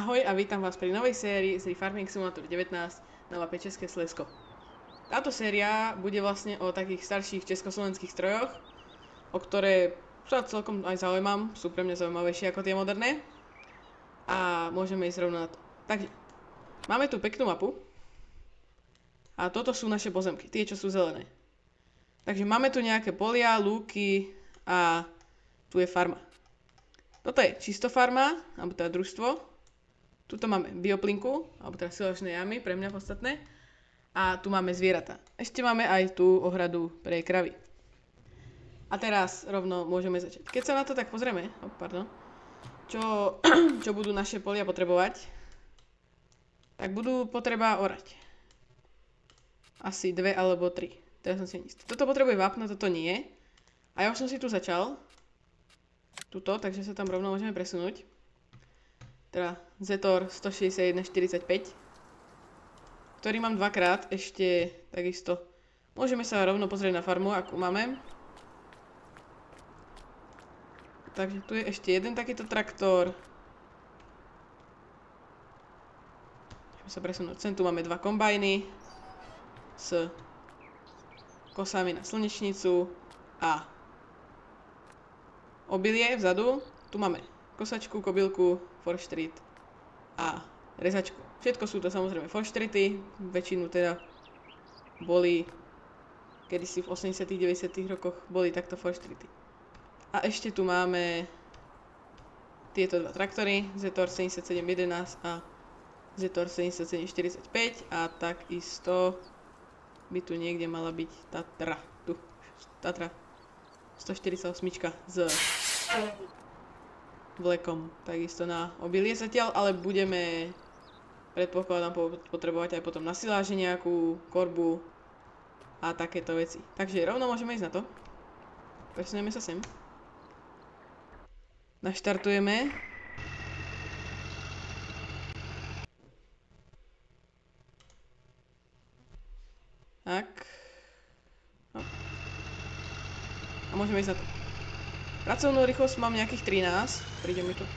Ahoj a vítam vás pri novej sérii z Farming Simulator 19 na mape České Slezsko. Táto séria bude vlastne o takých starších československých strojoch, o ktoré sa celkom aj zaujímam, sú pre mňa zaujímavejšie ako tie moderné. A môžeme ísť rovno na to. Takže, máme tu peknú mapu. A toto sú naše pozemky, tie čo sú zelené. Takže máme tu nejaké polia, lúky a tu je farma. Toto je čisto farma, alebo teda družstvo. Tuto máme bioplinku, alebo teda silačné jamy, pre mňa podstatné. A tu máme zvieratá. Ešte máme aj tú ohradu pre kravy. A teraz rovno môžeme začať. Keď sa na to tak pozrieme, čo budú naše polia potrebovať, tak budú potreba orať. Asi 2 alebo 3. Teraz som si istý. Toto potrebuje vápno, toto nie. A ja už som si tu začal. Tuto, takže sa tam rovno môžeme presunúť. Teda Zetor 16145, ktorý mám dvakrát, ešte takisto. Môžeme sa rovno pozrieť na farmu, akú máme. Takže tu je ešte jeden takýto traktor. Môžeme sa presunúť sem, tu máme 2 kombajny s kosami na slnečnicu a obilie vzadu. Tu máme kosačku, kobylku, forštrit a rezačku. Všetko sú to samozrejme forštrity, väčšinu teda boli kedysi v 80 90 rokoch boli takto forštrity. A ešte tu máme tieto dva traktory, Zetor 7711 a Zetor 7745 a takisto by tu niekde mala byť Tatra. Tu, Tatra 148 s vlekom, takisto na obilie zatiaľ, ale budeme, predpokladám, potrebovať aj potom na siláže nejakú korbu a takéto veci. Takže rovno môžeme ísť na to. Presunieme sa sem. Naštartujeme. Tak. No. A môžeme ísť na to. Pracovnú rýchlosť mám nejakých 13, príde mi to v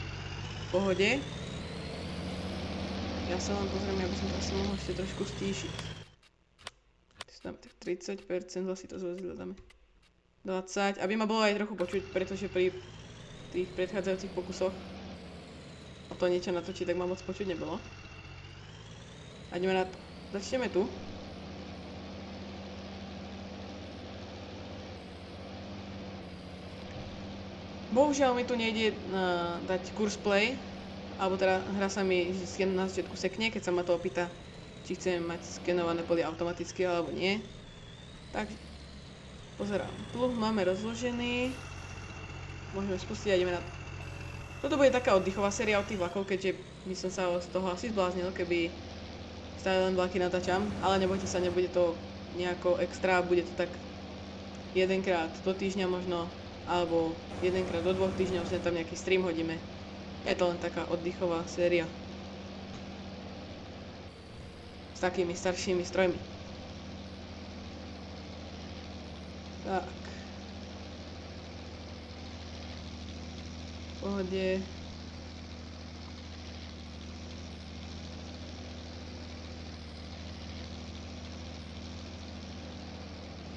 pohode. Ja sa len pozriem, aby som to asi mohol ešte trošku stíšiť. Dáme tak 30%, asi to dáme 20, aby ma bolo aj trochu počuť, pretože pri tých predchádzajúcich pokusoch o to niečo natočiť, tak ma moc počuť nebolo. A ideme na to. Začneme tu. Bohužiaľ mi tu nejde dať kurz play, alebo teda hra sa mi na začiatku sekne, keď sa ma to opýta, či chcem mať skenované polia automaticky alebo nie. Tak pozerám, pluh máme rozložený, môžeme spustiť a ideme na to. Toto bude taká oddychová séria od tých vlakov, keďže by som sa z toho asi zbláznil, keby stále len vlaky natáčam, ale nebojte sa, nebude to nejako extra, bude to tak jedenkrát do týždňa možno, alebo jedenkrát do 2 týždňov si tam nejaký stream hodíme. Je to len taká oddychová séria s takými staršími strojmi. Tak. V pohode.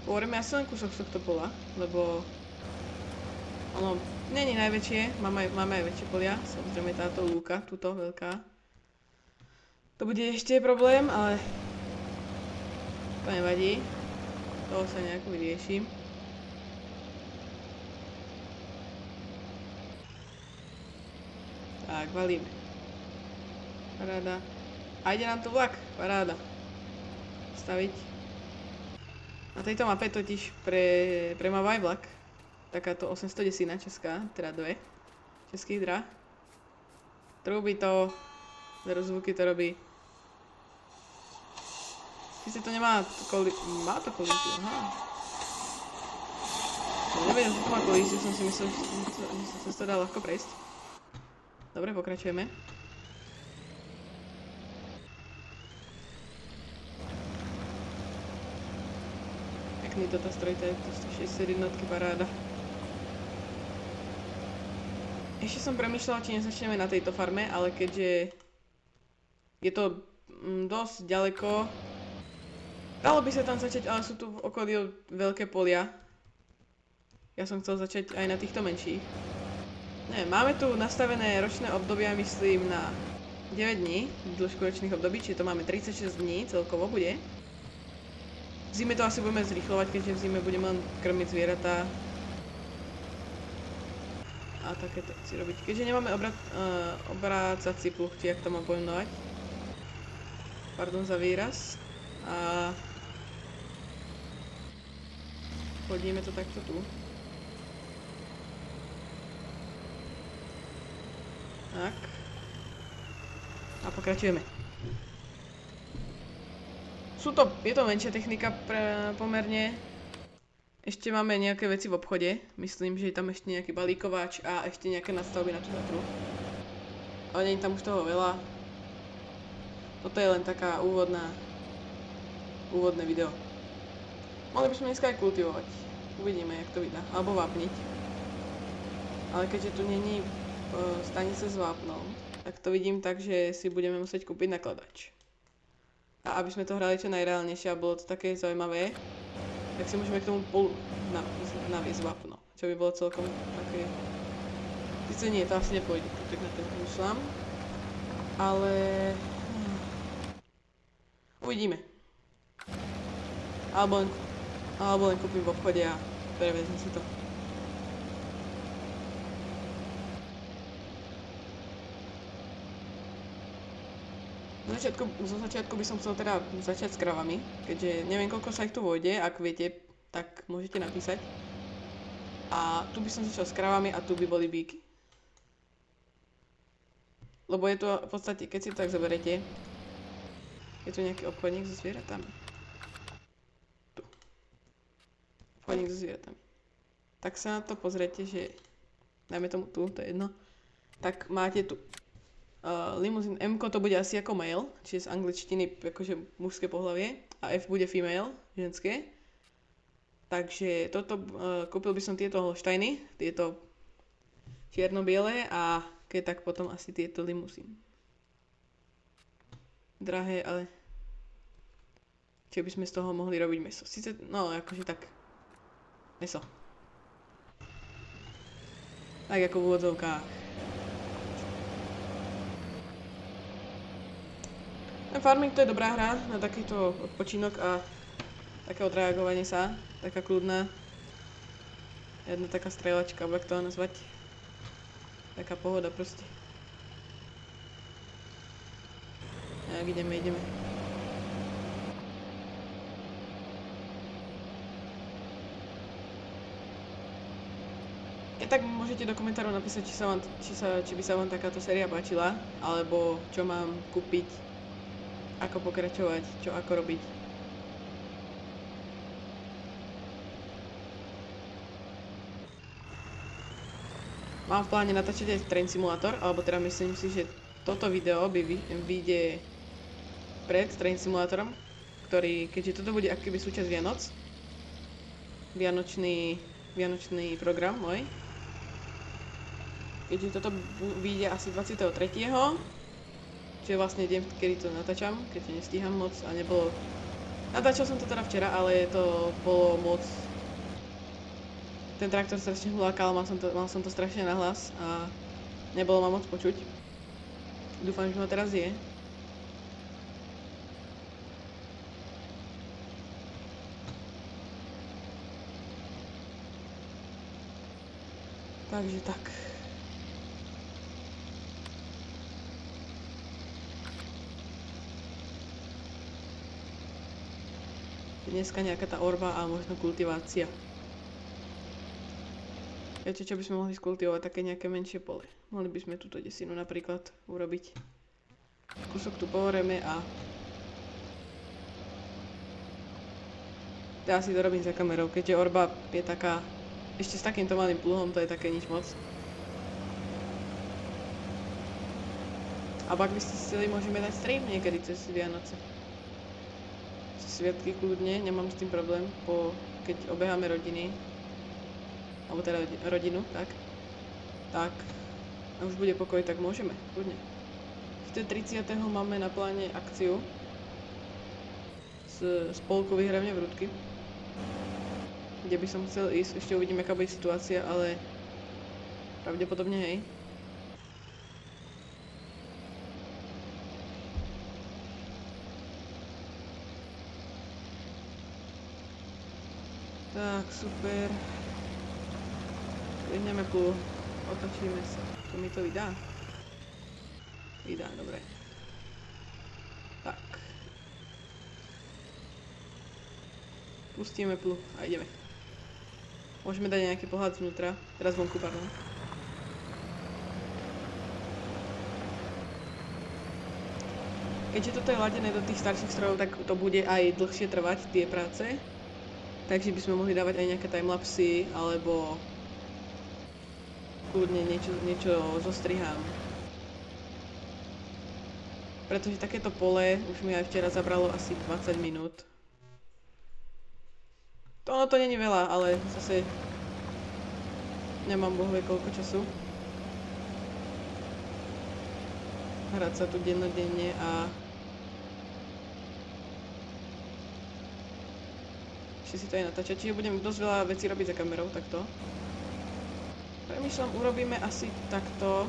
Povoríme asi len kúsok z tohto pola, lebo ono není najväčšie, máme aj väčšie polia, samozrejme táto lúka, túto veľká. To bude ešte problém, ale to nevadí, toho sa nejako vyrieším. Tak, valíme. Paráda. A ide nám tu vlak, paráda. Staviť. Na tejto mape totiž premáva aj vlak. Takáto 810 česká, teda 2 českých dráh. Trúbi to, zvuky to robí. Sice to nemá má to kolíziu, aha. Nevedel, že to má kolíziu, som si myslel, že sa to dá ľahko prejsť. Dobre, pokračujeme. Pekný toto stroj, to je 161 paráda. Ešte som premýšľala, či nezačneme na tejto farme, ale keďže Je to dosť ďaleko. Dalo by sa tam začať, ale sú tu v okolí veľké polia. Ja som chcel začať aj na týchto menších. Ne, máme tu nastavené ročné obdobia, myslím, na 9 dní, dĺžku ročných období, čiže to máme 36 dní celkovo bude. V zime to asi budeme zrýchlovať, keďže v zime budeme len krmiť zvieratá. A takéto si robiť. Keďže nemáme obrácací pluh, či jak to mám pomenovať. Pardon za výraz. A hodíme to takto tu. Tak. A pokračujeme. Je to menšia technika pomerne. Ešte máme nejaké veci v obchode. Myslím, že je tam ešte nejaký balíkovač a ešte nejaké nadstavby na tú Tatru. Ale nie je tam už toho veľa. Toto je len taká úvodné video. Mohli by sme dneska aj kultivovať. Uvidíme, jak to vydá. Alebo vápniť. Ale keďže tu není stanice s vápnom, tak to vidím tak, že si budeme musieť kúpiť nakladač. A aby sme to hrali čo najreálnejšie a bolo to také zaujímavé, tak si môžeme k tomu naviesť vápno. Čo by bolo celkom také... Sice nie, to asi nepôjde, tak na to myšľam. Ale... Uvidíme. Alebo len kúpim v obchode a prevezme si to. Zo začiatku by som chcel teda začať s kravami, keďže neviem, koľko sa ich tu vojde, ak viete, tak môžete napísať. A tu by som začal s kravami a tu by boli bíky. Lebo je to v podstate, keď si to tak zoberete, je tu nejaký obchodník so zvieratami. Tu. Obchodník so zvieratami. Tak sa na to pozrite, že dajme tomu tu, to je jedno. Tak máte tu limuzín. M-ko to bude asi ako male, čiže z angličtiny akože mužské pohlavie a F bude female, ženské. Takže kúpil by som tieto Holsteiny, tieto čierno-biele a keď tak potom asi tieto limuzín. Drahé, ale či by sme z toho mohli robiť mäso. Sice, no akože tak, mäso. Tak ako v úvodzovkách. Farming to je dobrá hra na takýto odpočinok a také odreagovanie sa, taká kľudná. Jedna taká strieľačka, alebo jak to nazvať. Taká pohoda proste. Tak ideme. Tak môžete do komentárov napísať, či by sa vám takáto séria páčila, alebo čo mám kúpiť, ako pokračovať, čo ako robiť. Mám v pláne natáčať aj Train Simulator, alebo teda myslím si, že toto video vyjde pred Train Simulatorom, ktorý, keďže toto bude akoby súčasť Vianoc, vianočný program môj. Keďže toto vyjde asi 23. Čiže vlastne deň, kedy to natáčam, keďže nestíham moc a nebolo... Natáčal som to teda včera, ale to bolo moc... Ten traktor strašne hulákal, mal som to strašne nahlas a nebolo ma moc počuť. Dúfam, že ma teraz je. Takže tak. Dneska nejaká tá orba a možno kultivácia. Viete, čo by sme mohli skultivovať? Také nejaké menšie pole. Mohli by sme túto desinu napríklad urobiť. Kúsok tu pohoreme a... Ja si to robím za kamerou, keďže orba je taká... Ešte s takýmto malým pluhom to je také nič moc. A ak by ste chceli, môžeme dať stream niekedy cez Vianoce. Sviatky kľudne, nemám s tým problém, keď obeháme rodiny, alebo teda rodinu, tak a už bude pokoj, tak môžeme, kľudne. 30. máme na pláne akciu z spolku Vyhrávne vrútky, kde by som chcel ísť. Ešte uvidím, aká bude situácia, ale pravdepodobne hej. Tak, super. Vyhneme pluh, otočíme sa. To mi to vydá? Vydá, dobre. Tak. Pustíme pluh a ideme. Môžeme dať nejaký pohľad zvnútra, teraz vonku, pardon. Keďže toto je ladené do tých starších strojov, tak to bude aj dlhšie trvať, tie práce. Takže by sme mohli dávať aj nejaké timelapsy, alebo kľudne niečo zostrihám. Pretože takéto pole už mi aj včera zabralo asi 20 minút. Ono to není veľa, ale zase nemám bohvie koľko času. Hrať sa tu dennodenne a ešte si to aj natáčať, čiže budem dosť veľa vecí robiť za kamerou, takto. Premýšľam, urobíme asi takto.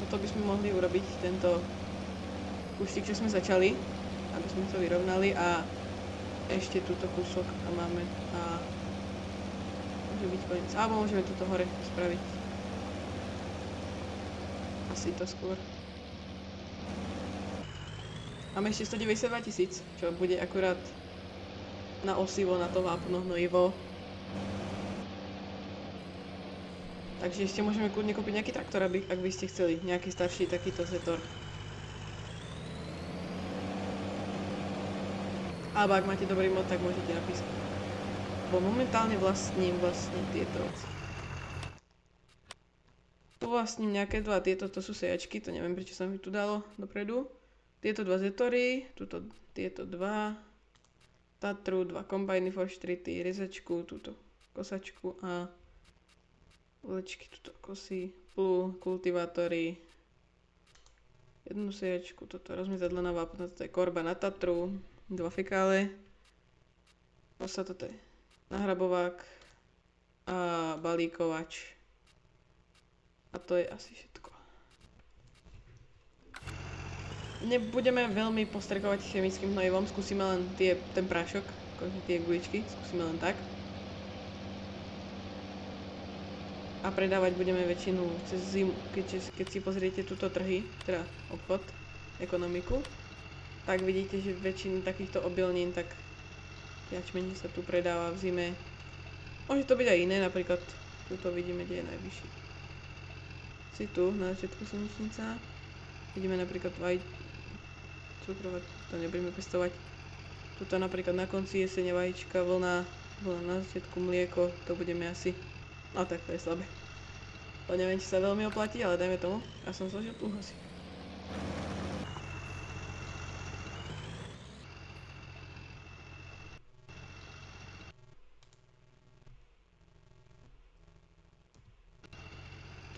Toto by sme mohli urobiť, tento kústik, čo sme začali, aby sme to vyrovnali a ešte túto kúsok a máme a môže byť koniec. Alebo môžeme túto hore spraviť. Asi to skôr. Máme ešte 192 000, čo bude akurát na osivo, na to vápno, hnojivo. Takže ešte môžeme kľudne kúpiť nejaký traktor, ak by ste chceli. Nejaký starší takýto Zetor. Alebo ak máte dobrý mod, tak môžete napísať. Bo momentálne vlastním tieto veci. Tu vlastním nejaké dva, tieto to sú sejačky, to neviem prečo sa mi tu dalo dopredu. Tieto dva Zetory, tieto dva Tatru, dva kombajny forštrity, rezačku, túto kosačku a vlečky, tuto kosy, kultivátory, jednu sejačku, toto rozmyzadlo na vápno, toto je korba na Tatru, dva fekále, osa toto je nahrabovák a balíkovač. A to je asi všetko. Nebudeme veľmi postrekovať chemickým hnojivom, skúsime len ten prášok, tie guličky, skúsime len tak. A predávať budeme väčšinu cez zimu, keď si pozriete túto trhy, teda obchod, ekonomiku, tak vidíte, že väčšinu takýchto obilnín, tak jačmeň sa tu predáva v zime. Môže to byť aj iné, napríklad tuto vidíme, kde je najvyšší. Si tu, na začiatku slnečnica, vidíme napríklad cukrovať, to nebudeme pestovať. Tuto napríklad na konci jesene vajíčka, vlna na začiatku mlieko, to budeme asi. No tak to je slabé. To neviem, či sa veľmi oplatí, ale dajme tomu. Ja som zložil pluh asi.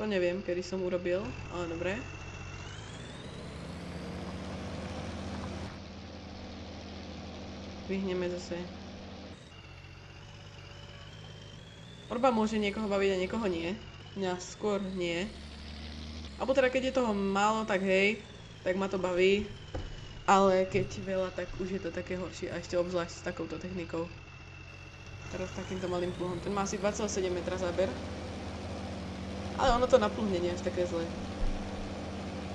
To neviem, kedy som urobil, ale dobre. Vyhneme zase. Orba môže niekoho baviť a niekoho nie. Mňa skôr nie. Alebo teda keď je toho málo, tak hej, tak ma to baví. Ale keď veľa, tak už je to také horšie. A ešte obzvlášť s takouto technikou. Teraz takýmto malým pluhom. Ten má asi 2,7 metra záber. Ale ono to naplhne nie až také zlé.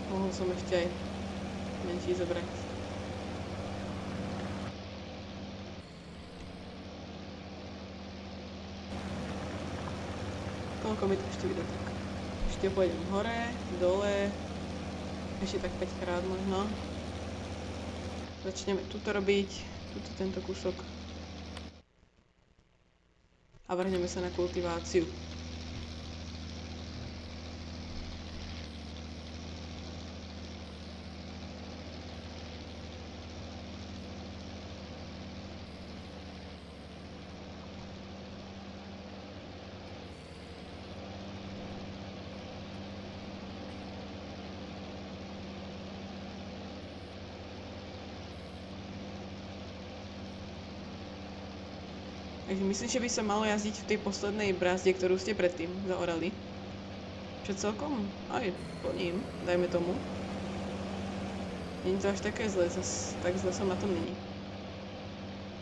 Mohol som ešte aj menší zobrať. Koľko mi to ešte vyjde tak? Ešte pôjdem hore, dole, ešte tak 5 krát možno. Začneme tuto robiť, tuto tento kúsok. A vrhneme sa na kultiváciu. Takže myslím, že by sa malo jazdiť v tej poslednej brázde, ktorú ste predtým zaorali. Čo celkom aj plním, dajme tomu. Není to až také zle, tak zle som na tom není.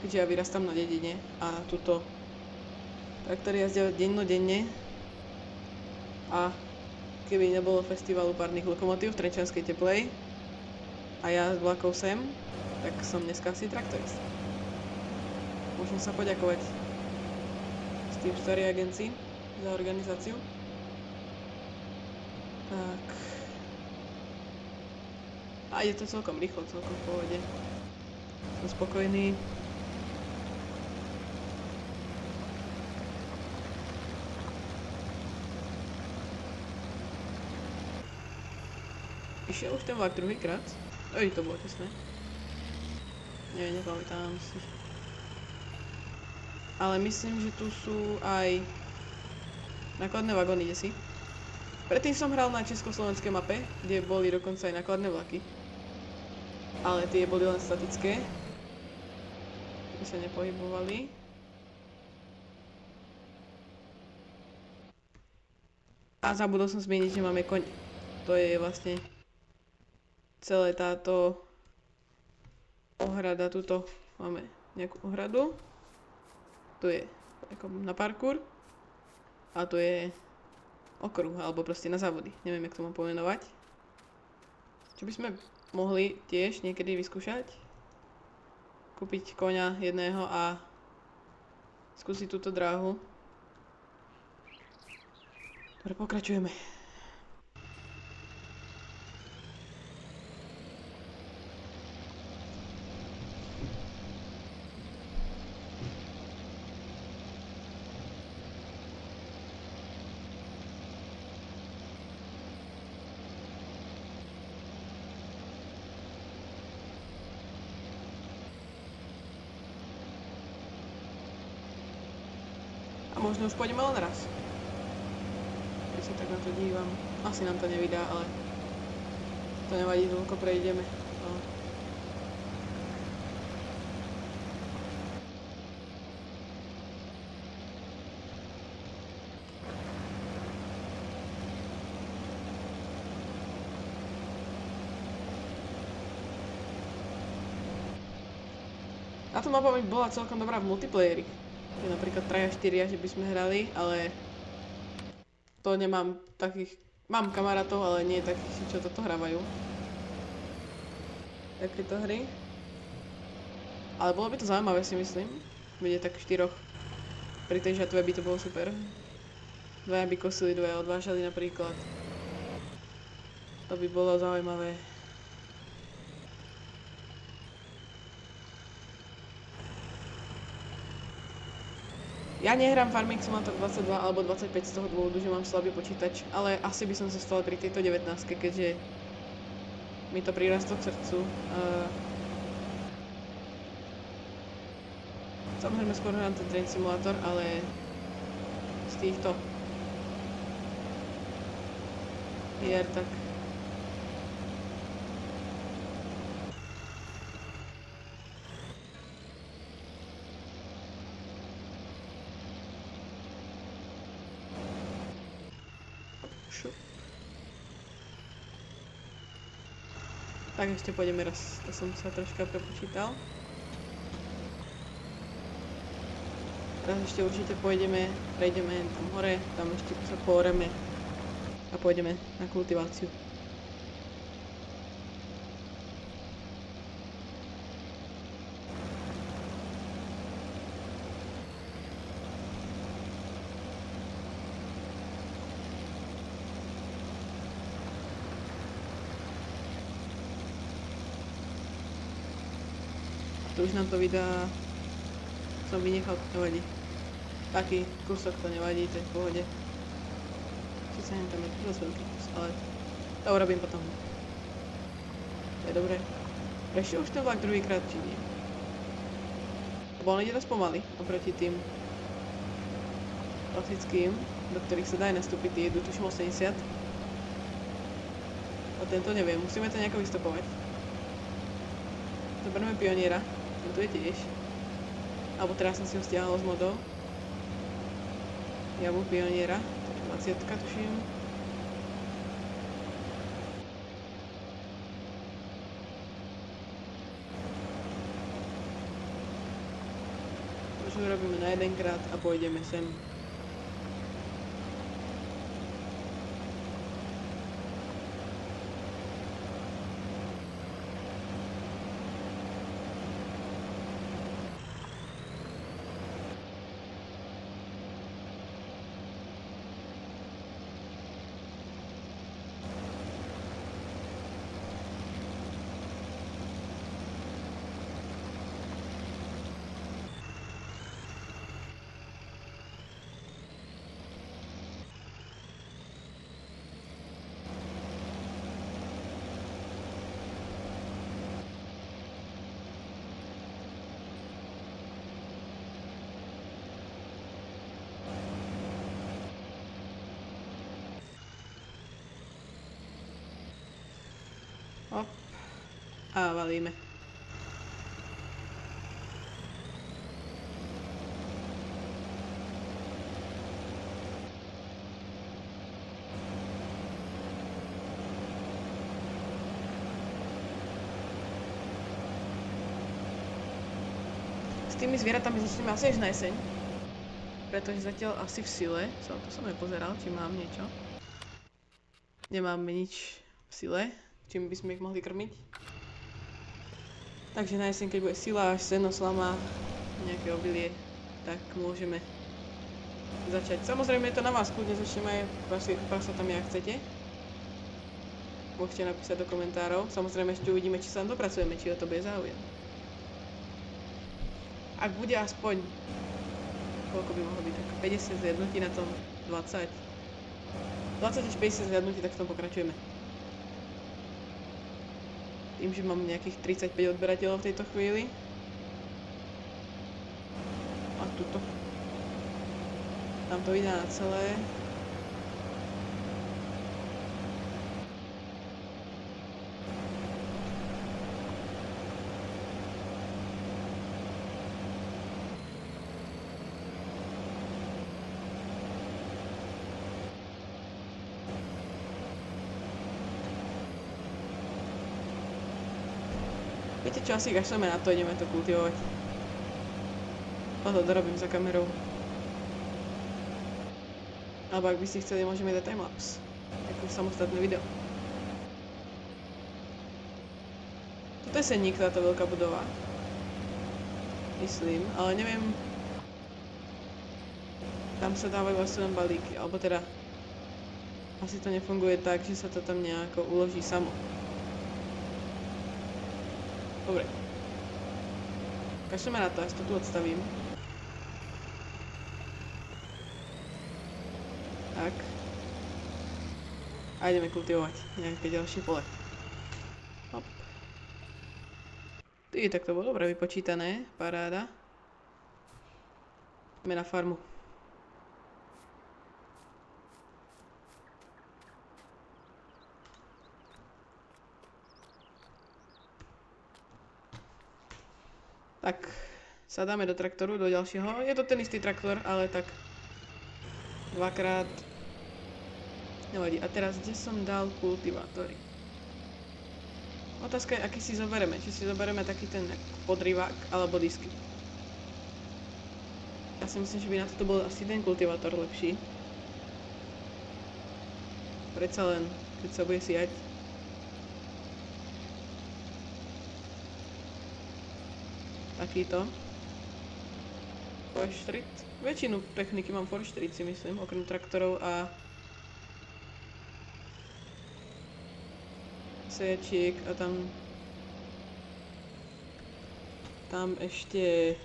Keďže ja vyrastám na dedine a tuto traktory jazdia dennodenne. A keby nebolo festivalu párnych lokomotív v Trenčianskej Teplej a ja s vlakov sem, tak som dneska asi traktorista. Môžem sa poďakovať Steam Story agencii za organizáciu. Tak. A ide to celkom rýchlo, celkom v pohode. Som spokojný. Išiel už ten vlak druhýkrát? Ej, to bolo tesné. Nie, nepamätám si. Ale myslím, že tu sú aj nákladné vagóny, kde si. Predtým som hral na československej mape, kde boli dokonca aj nákladné vlaky. Ale tie boli len statické. Kde sa nepohybovali. A zabudol som zmieniť, že máme koň. To je vlastne celé táto ohrada. Tuto máme nejakú ohradu. Tu je ako na parkour. A tu je okruh, alebo proste na závody. Neviem, jak to mám pomenovať. Čo by sme mohli tiež niekedy vyskúšať? Kúpiť koňa jedného a skúsiť túto dráhu. Dobre, pokračujeme. A možno už pôjdeme len raz. Keď sa tak na to dívam. Asi nám to nevydá, ale to nevadí, toľko prejdeme. Táto mapa by bola celkom dobrá v multiplayeri. Napríklad 3 a 4, že by sme hrali, ale to nemám takých, mám kamarátov, ale nie takých, čo toto hrávajú. Takéto hry. Ale bolo by to zaujímavé, si myslím. Bude tak 4. Pri tej žatve by to bolo super. Dvaja by kosili, dvaja odvážali napríklad. To by bolo zaujímavé. Ja nehrám Farming Simulator 22 alebo 25 z toho dôvodu, že mám slabý počítač, ale asi by som zostala pri tejto 19, keďže mi to prirastlo k srdcu. Samozrejme skôr hrám ten Train Simulator, ale z týchto hier tak tak ešte pôjdeme raz, to som sa troška prepočítal. Teraz ešte určite prejdeme tam hore, tam ešte sa pooreme a pôjdeme na kultiváciu. To už nám to vydá, som vynechal, nevadí. Taký kúsok to nevadí, to je v pohode. Sice tam je dosť veľký kus, ale to urobím potom. To je dobré. Prešiel už ten vlak druhýkrát, či nie? Lebo on ide dosť pomaly, oproti tým klasickým, do ktorých sa dá aj nastúpiť, tie idú tuším 80. A tento neviem, musíme to nejako vystopovať. Zoberme pioniera. Tu je tiež. A Alebo teraz som si ho stiahol z modov. Javu pioniera, to je 20 tuším. To urobíme na jedenkrát a pôjdeme sem. Hop. A valíme. S tými zvieratami začneme asi až na jeseň. Pretože zatiaľ asi v sile. To som nepozeral, či mám niečo. Nemáme nič v sile, čím by sme ich mohli krmiť. Takže na jeseň, keď bude sila až seno, slama, nejaké obilie, tak môžeme začať. Samozrejme je to na vás, kľudne začneme aj prasatami, ak chcete. Môžete napísať do komentárov. Samozrejme ešte uvidíme, či sa tam dopracujeme, či o to bude záujem. Ak bude aspoň, koľko by mohlo byť, tak 50 zliadnutí na tom, 20 až 50 zliadnutí, tak v tom pokračujeme. Tým, že mám nejakých 35 odberateľov v tejto chvíli. A tuto. Tam to ide na celé. Viete čo, asi kašleme na to, ideme to kultivovať. To dorobím za kamerou. Alebo ak by ste chceli, môžeme dať timelapse. Ako samostatné video. Toto je senník, táto veľká budova. Myslím, ale neviem. Tam sa dávajú asi len balíky, alebo teda asi to nefunguje tak, že sa to tam nejako uloží samo. Dobre. Kašleme na to, ja si to tu odstavím. Tak. A ideme kultivovať nejaké ďalšie pole. Hop. Tak to bolo dobre vypočítané, paráda. Ideme na farmu. Tak, sadáme do traktoru, do ďalšieho. Je to ten istý traktor, ale tak dvakrát. Nevadí. A teraz, kde som dal kultivátory? Otázka je, aký si zoberieme. Či si zoberieme taký ten podrývák, alebo disky. Ja si myslím, že by na toto bol asi ten kultivátor lepší. Predsa len, keď sa bude siať. Takýto. Forestrit. Väčšinu techniky mám forestrit, si myslím, okrem traktorov a sejačiek a tam ešte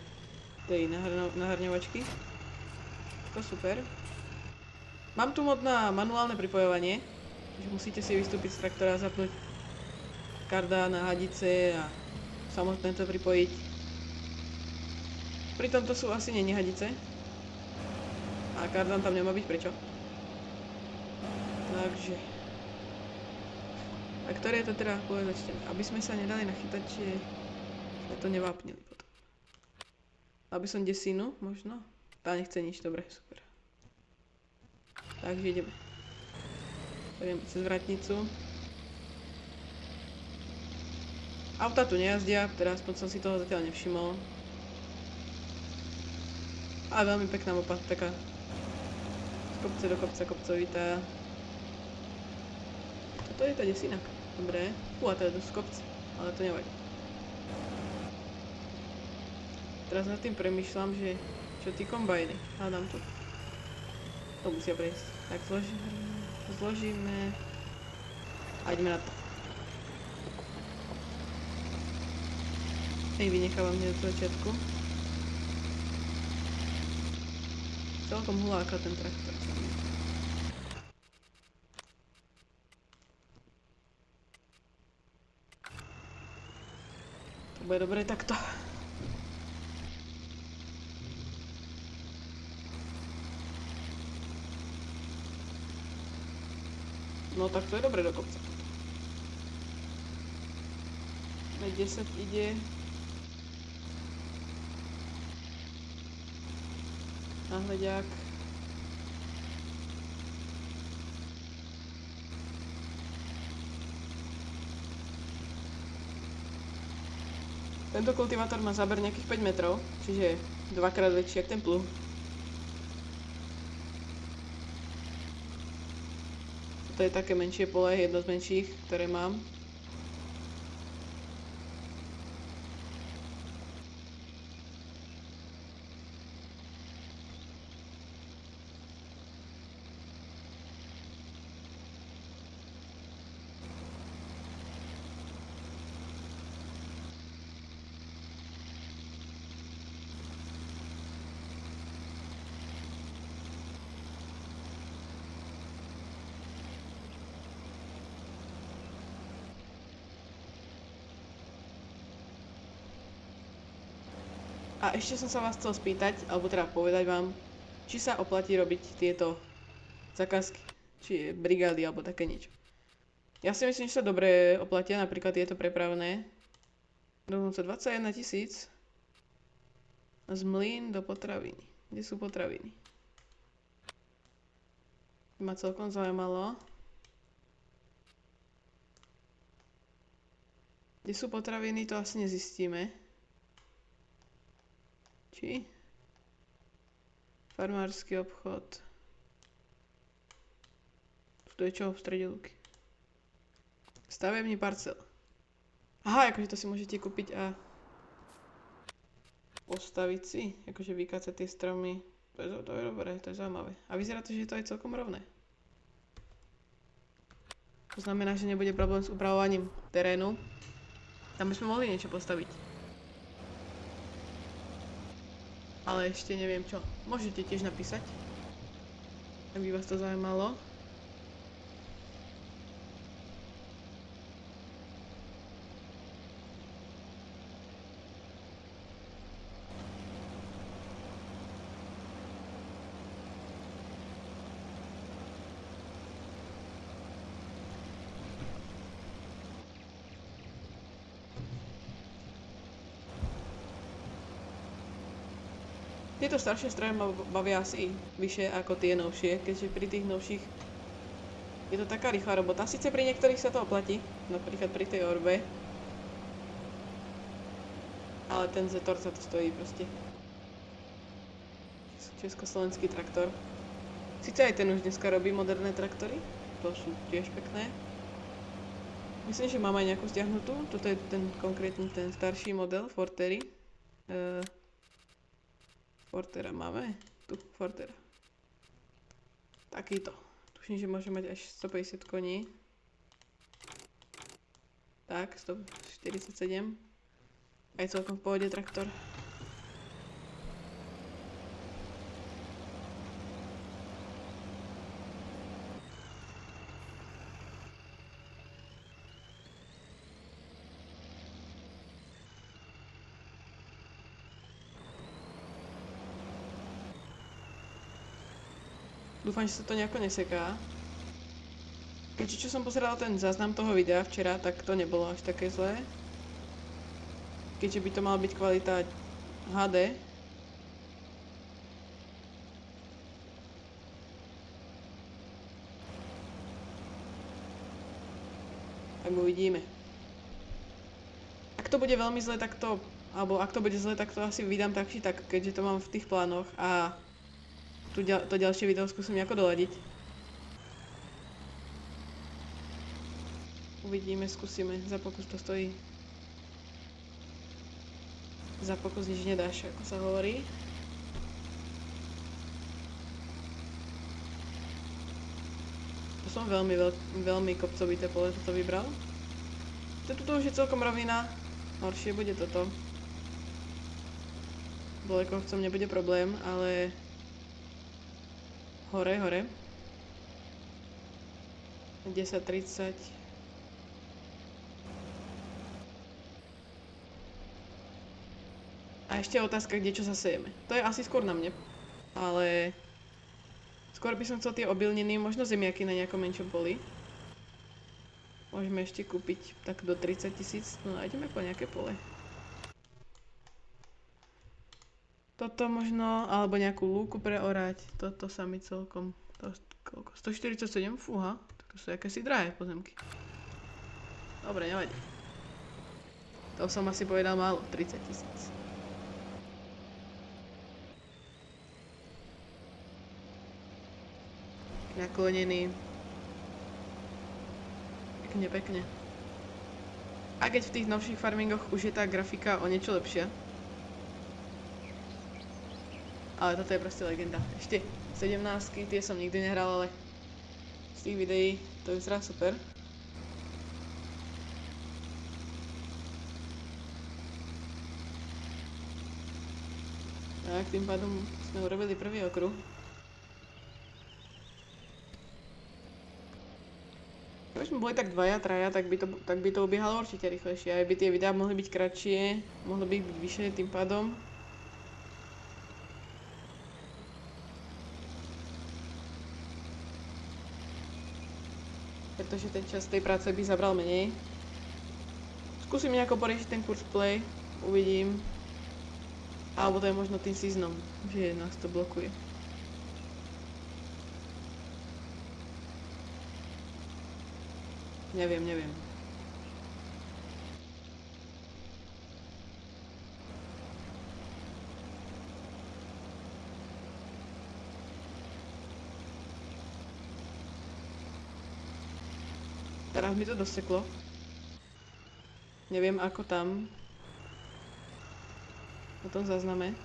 tej nahrňovačky. To super. Mám tu mod na manuálne pripojovanie, že musíte si vystúpiť z traktora, zapnúť kardan na hadice a samotné to pripojiť. Pri tomto sú asi není hadice. A kardan tam nemá byť, prečo? Takže. A ktoré je to teda povedačte? Aby sme sa nedali nachytať, že sme to nevápnili potom. Aby som desinu, možno. Tá nechce nič, dobre, super. Takže ideme. Ideme cez vratnicu. Auta tu nejazdia, teda aspoň som si toho zatiaľ nevšimol. Ale veľmi pekná mapa, taká z kopce do kopca, kopcovitá. Toto je tá desina. Dobre. A to je dosť kopce, ale to nevadí. Teraz nad tým premýšľam, že čo tí kombajny. Hádam tu. To musia prejsť. Tak zložíme. A ideme na to. Vynechávam hneď do začiatku. Celkom huláka ten traktor. To bude dobre takto. No tak to je dobre do kopca. 10 ide. Náhľadiak. Tento kultivátor má záber nejakých 5 metrov, čiže dvakrát väčší ako ten pluh. To je také menšie pole, jedno z menších, ktoré mám. A ešte som sa vás chcel spýtať, alebo teda povedať vám, či sa oplatí robiť tieto zákazky, či je brigády alebo také niečo. Ja si myslím, že sa dobre oplatia, napríklad tieto prepravné. Dokonca 21 000 z Mlyn do potraviny. Kde sú potraviny? Ma celkom zaujímalo. Kde sú potraviny, to asi nezistíme. Či? Farmársky obchod. To je čo v strede luky? Stavebný parcel. Aha, akože to si môžete kúpiť a postaviť si, akože vykácať tie stromy. To je dobré, to je zaujímavé. A vyzerá to, že to je celkom rovné. To znamená, že nebude problém s upravovaním terénu. Tam by sme mohli niečo postaviť. Ale ešte neviem čo. Môžete tiež napísať, ak by vás to zaujímalo. Tieto staršie stroje ma bavia asi vyššie ako tie novšie, keďže pri tých novších je to taká rýchla robota. Sice pri niektorých sa to oplatí, napríklad pri tej orbe, ale ten Zetor sa to stojí proste. Československý traktor. Sice aj ten už dneska robí moderné traktory, to sú tiež pekné. Myslím, že mám aj nejakú stiahnutú, toto je ten konkrétny, ten starší model Fortery. Fortera máme? Tu, Fortera. Takýto. Tuším, že môže mať až 150 koní. Tak, 147. Aj celkom v pohode traktor. Dúfam, že sa to nejako neseká. Keďže čo som pozerala ten záznam toho videa včera, tak to nebolo až také zlé. Keďže by to mala byť kvalita HD, Tak uvidíme. Ak to bude veľmi zle, tak to... Alebo ak to bude zle, tak to asi vydám tak či tak, keďže to mám v tých plánoch a to ďalšie video skúsim nejako doladiť. Uvidíme, skúsime. Za pokus to stojí. Za pokus nič nedáš, ako sa hovorí. To som veľmi kopcovité pole toto vybral. Toto už je celkom rovina. Horšie bude toto. Dole kopcom nebude problém, ale... Hore. 10:30. A ešte otázka, kde čo zasejeme. To je asi skôr na mne. Ale... Skôr by som chcel tie obilniny, možno zemiaky na nejakom menšom poli. Môžeme ešte kúpiť tak do 30 000. No nájdeme po nejaké pole. Toto možno, alebo nejakú lúku preorať. Toto sa mi celkom... Koľko? 147? Fúha. To sú akési drahé pozemky. Dobre, nevadí. To som asi povedal málo. 30 000. Naklonený. Pekne. A keď v tých novších farmingoch už je tá grafika o niečo lepšia. Ale toto je proste legenda. Ešte 17-ky, tie som nikdy nehral, ale z tých videí to vyzerá super. Tak, tým pádom sme urobili prvý okruh. Keby sme boli tak dvaja, traja, tak by to ubiehalo určite rýchlejšie. Aj by tie videá mohli byť kratšie, mohli by byť vyššie tým pádom. Pretože ten čas tej práce by zabral menej. Skúsim nejako poriešiť ten kurz play, uvidím. Alebo to je možno tým seasonom, že nás to blokuje. Neviem. Teraz mi to doseklo. Neviem ako tam. Na tom zázname.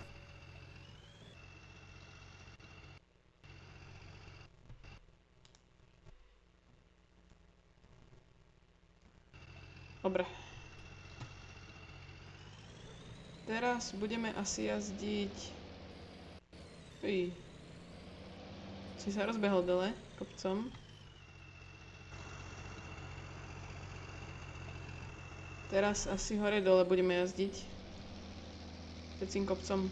Dobre. Teraz budeme asi jazdiť... Si sa rozbehol dole kopcom. Teraz asi hore dole budeme jazdiť. Tým kopcom.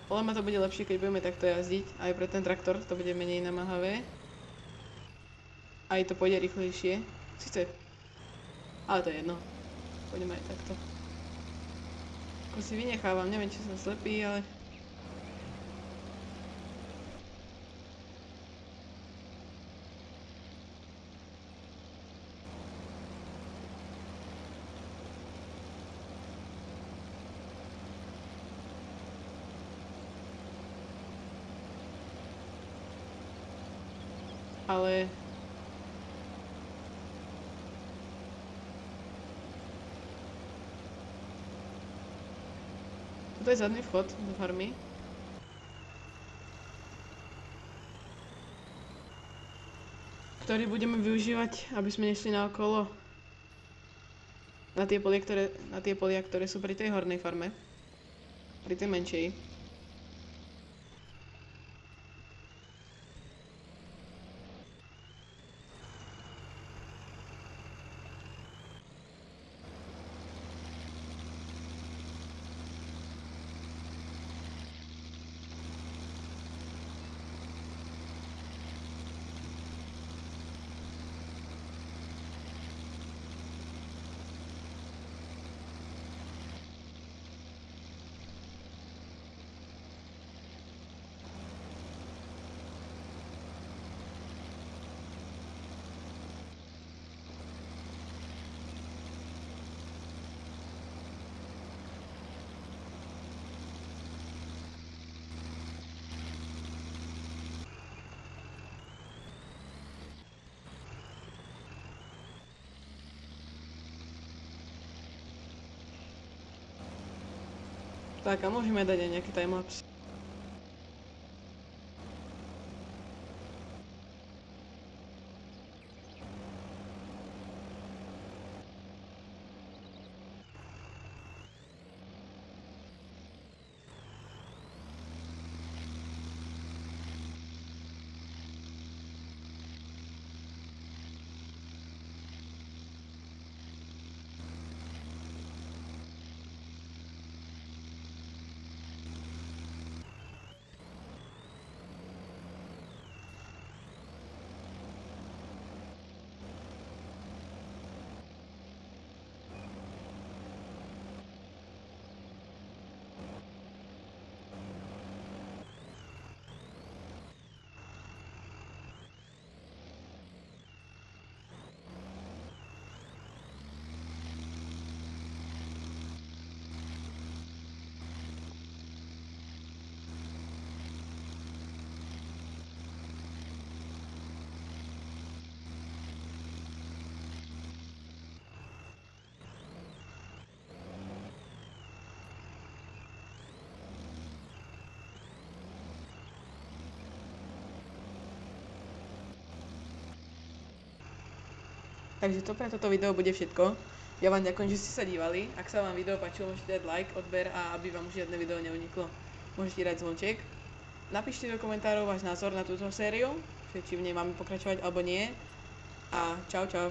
Ale ma to bude lepšie, keď budeme takto jazdiť. Aj pre ten traktor to bude menej namáhavé. Aj to pôjde rýchlejšie. Sice. Ale to je jedno. Pôjdeme aj takto. Ako si vynechávam, neviem či som slepý, ale... Ale... Toto je zadný vchod do farmy. Ktorý budeme využívať, aby sme nešli naokolo na tie polia, ktoré sú pri tej hornej farme. Pri tej menšej. Tak a môžeme dať aj nejaký timelapse. Takže to pre toto video bude všetko. Ja vám ďakujem, že ste sa dívali. Ak sa vám video páčilo, môžete dať like, odber a aby vám žiadne video neuniklo, môžete dať zvonček. Napíšte do komentárov váš názor na túto sériu, že či v nej máme pokračovať alebo nie. A čau čau.